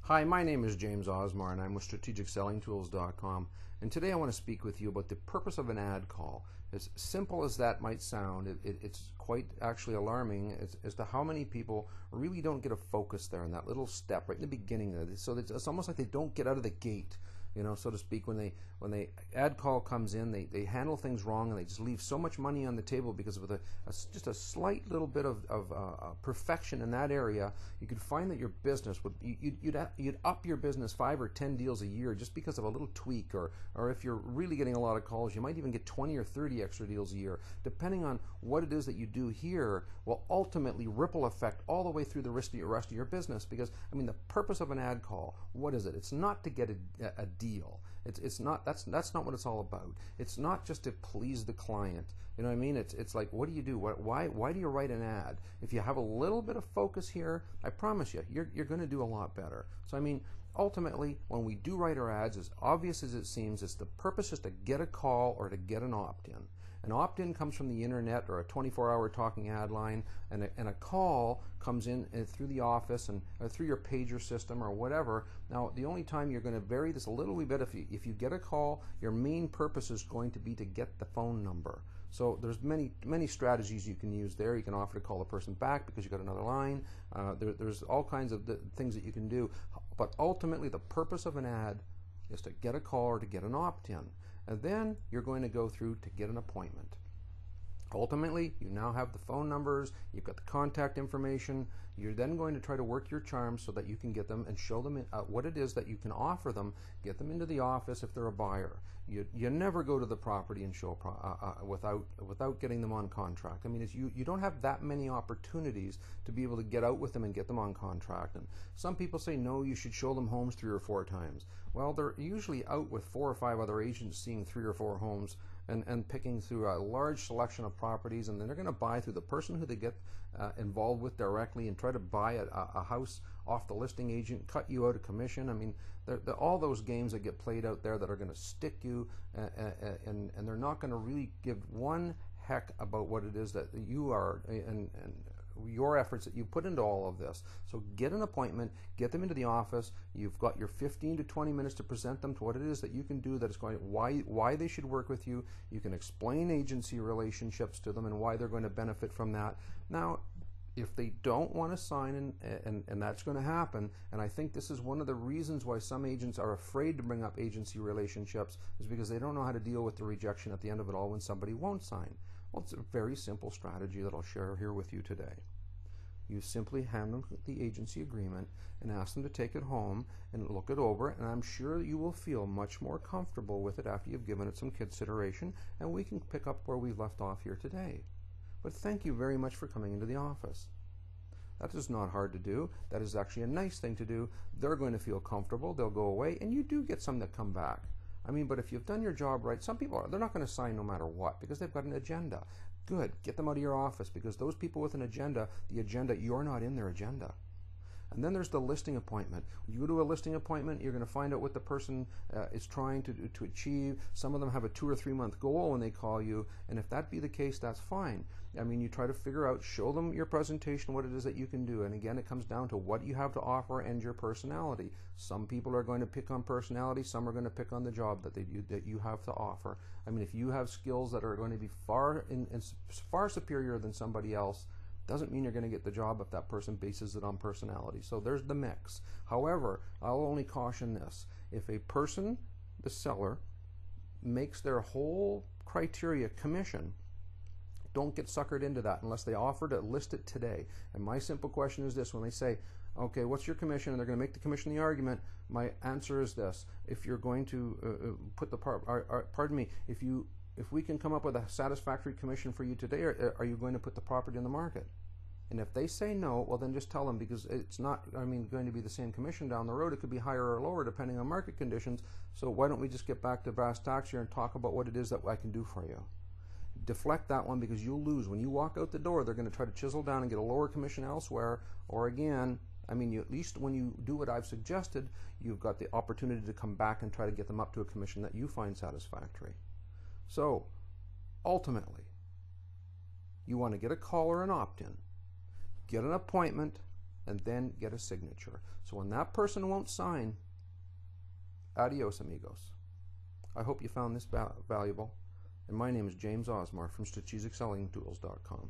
Hi, my name is James Osmar and I'm with strategicsellingtools.com, and today I want to speak with you about the purpose of an ad call. As simple as that might sound, it's quite actually alarming as to how many people really don't get a focus there in that little step right in the beginning of it. So it's almost like they don't get out of the gate, so to speak. When the ad call comes in, they handle things wrong and they just leave so much money on the table because of just a slight little bit of perfection in that area. You could find that your business you'd up your business 5 or 10 deals a year just because of a little tweak, or if you're really getting a lot of calls, you might even get 20 or 30 extra deals a year, depending on what it is that you do here will ultimately ripple effect all the way through the rest of your business. Because the purpose of an ad call, what is it? It's not to get a deal. It's not. That's not what it's all about. It's not just to please the client. You know what I mean? It's like, what do you do? Why do you write an ad? If you have a little bit of focus here, I promise you, you're going to do a lot better. So ultimately, when we do write our ads, as obvious as it seems, the purpose is to get a call or to get an opt-in. An opt-in comes from the internet or a 24-hour talking ad line, and a call comes in through the office and through your pager system or whatever. Now, the only time you're going to vary this a little wee bit, if you get a call, your main purpose is going to be to get the phone number. So there's many strategies you can use there. You can offer to call the person back because you've got another line. There's all kinds of things that you can do. But ultimately, the purpose of an ad is to get a call or to get an opt-in. And then you're going to go through to get an appointment. Ultimately, you now have the phone numbers, you've got the contact information. You're then going to try to work your charms so that you can get them and show them what it is that you can offer them, get them into the office if they're a buyer. You never go to the property and show without getting them on contract. You don't have that many opportunities to be able to get out with them and get them on contract. And some people say, no, you should show them homes 3 or 4 times. Well, they're usually out with 4 or 5 other agents seeing 3 or 4 homes and picking through a large selection of properties, and then they're going to buy through the person who they get involved with directly and try to buy a house off the listing agent, cut you out a commission. All those games that get played out there that are going to stick you, and they're not going to really give one heck about what it is that you are and your efforts that you put into all of this. So get an appointment, get them into the office. You've got your 15 to 20 minutes to present them to what it is that you can do that is going to, why they should work with you. You can explain agency relationships to them and why they're going to benefit from that. Now, if they don't want to sign, and that's going to happen, and I think this is one of the reasons why some agents are afraid to bring up agency relationships, is because they don't know how to deal with the rejection at the end of it all when somebody won't sign. Well, it's a very simple strategy that I'll share here with you today. You simply hand them the agency agreement and ask them to take it home and look it over, and I'm sure you will feel much more comfortable with it after you've given it some consideration, and we can pick up where we left off here today. But thank you very much for coming into the office. That is not hard to do. That is actually a nice thing to do. They're going to feel comfortable. They'll go away, and you do get some that come back. But if you've done your job right, some people they're not going to sign no matter what because they've got an agenda. Good. Get them out of your office, because those people with an agenda, you're not in their agenda. And then there's the listing appointment. When you go to a listing appointment, you're going to find out what the person is trying to achieve. Some of them have a 2 or 3 month goal when they call you, and if that be the case, that's fine. You try to figure out, show them your presentation, what it is that you can do. And again, it comes down to what you have to offer and your personality. Some people are going to pick on personality, some are going to pick on the job that you have to offer. If you have skills that are going to be far superior than somebody else, doesn't mean you're going to get the job if that person bases it on personality. So there's the mix. However, I'll only caution this. If a person, the seller, makes their whole criteria commission, don't get suckered into that unless they offer to list it today. And my simple question is this: when they say, okay, what's your commission? And they're going to make the commission the argument. My answer is this: if you're going to put the if we can come up with a satisfactory commission for you today, are you going to put the property on the market? And if they say no, well then just tell them, because it's not going to be the same commission down the road. It could be higher or lower depending on market conditions. So why don't we just get back to brass tacks here and talk about what it is that I can do for you? Deflect that one, because you'll lose. When you walk out the door, they're going to try to chisel down and get a lower commission elsewhere. Or again, at least when you do what I've suggested, you've got the opportunity to come back and try to get them up to a commission that you find satisfactory. So, ultimately, you want to get a call or an opt-in, get an appointment, and then get a signature. So when that person won't sign, adios amigos. I hope you found this valuable. And my name is James Osmar from strategicsellingtools.com.